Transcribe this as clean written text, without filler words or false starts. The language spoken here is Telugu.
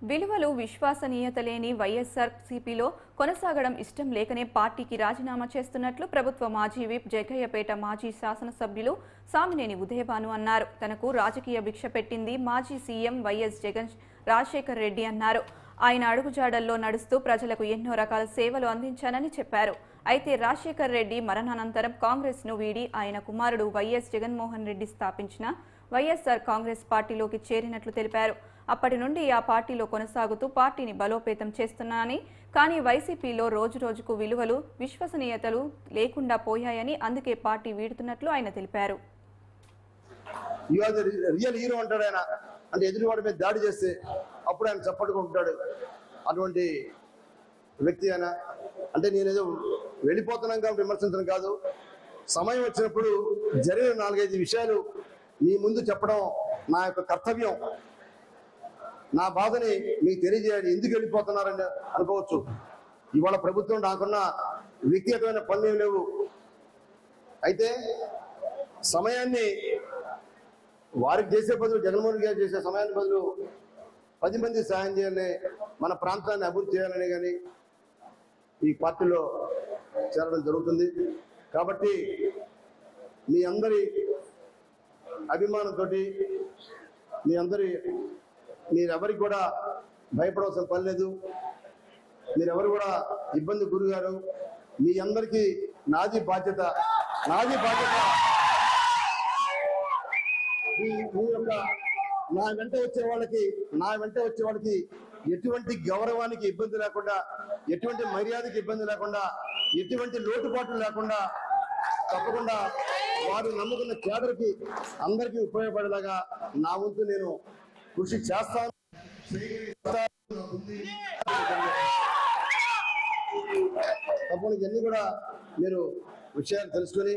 విలువలు విశ్వసనీయత లేని వైఎస్ఆర్సీపీలో కొనసాగడం ఇష్టం లేకనే పార్టీకి రాజీనామా చేస్తున్నట్లు ప్రభుత్వ మాజీ విప్ జగ్గయ్యపేట మాజీ శాసనసభ్యులు సామినేని ఉదయభాను అన్నారు. తనకు రాజకీయ భిక్ష పెట్టింది మాజీ సీఎం వైఎస్ జగన్ రాజశేఖర్ రెడ్డి అన్నారు. ఆయన అడుగుజాడల్లో నడుస్తూ ప్రజలకు ఎన్నో రకాల సేవలు అందించానని చెప్పారు. అయితే రాజశేఖర్ రెడ్డి మరణానంతరం కాంగ్రెస్ను వీడి ఆయన కుమారుడు వైఎస్ జగన్మోహన్ రెడ్డి స్థాపించిన వైఎస్ఆర్ కాంగ్రెస్ పార్టీలోకి చేరినట్లు తెలిపారు. అప్పటి నుండి ఆ పార్టీలో కొనసాగుతూ పార్టీని బలోపేతం చేస్తున్నానని, కానీ వైసీపీలో రోజురోజుకు విలువలు విశ్వసనీయతలు లేకుండా పోయాయని, అందుకే పార్టీ వీడుతున్నట్లు ఆయన తెలిపారు. రియల్ హీరో అంటాడు ఆయన, అంటే ఎదురువాడి మీద దాడి చేస్తే అప్పుడు ఆయన చప్పట్టుకుంటాడు. అటువంటి వ్యక్తి ఆయన. అంటే నేనేదో వెళ్ళిపోతున్నాం కాబట్టి విమర్శించడం కాదు, సమయం వచ్చినప్పుడు జరిగిన 4-5 విషయాలు మీ ముందు చెప్పడం నా యొక్క కర్తవ్యం. నా బాధని మీకు తెలియజేయాలి. ఎందుకు వెళ్ళిపోతున్నారని అనుకోవచ్చు. ఇవాళ ప్రభుత్వం నాకున్న వ్యక్తిగతమైన పనులు లేవు. అయితే సమయాన్ని వారికి చేసే బదులు, జగన్మోహన్ గారు చేసే సమయాన్ని బదులు 10 మంది సాయం చేయాలని, మన ప్రాంతాన్ని అభివృద్ధి చేయాలని కానీ ఈ పార్టీలో చేరడం జరుగుతుంది. కాబట్టి మీ అందరి అభిమానంతో, మీరెవరికి కూడా భయపడవలసిన పని లేదు. మీరెవరు కూడా ఇబ్బంది గురిగారు. మీ అందరికీ నాది బాధ్యత. నా వెంట వచ్చే వాళ్ళకి ఎటువంటి గౌరవానికి ఇబ్బంది లేకుండా, ఎటువంటి మర్యాదకి ఇబ్బంది లేకుండా, ఎటువంటి లోటుపాట్లు లేకుండా తప్పకుండా వారు నమ్ముకున్న కేడర్కి అందరికీ ఉపయోగపడేలాగా నా వంతు నేను కృషి చేస్తాను. తప్పకుండా ఇవన్నీ కూడా మీరు విషయాలు తెలుసుకొని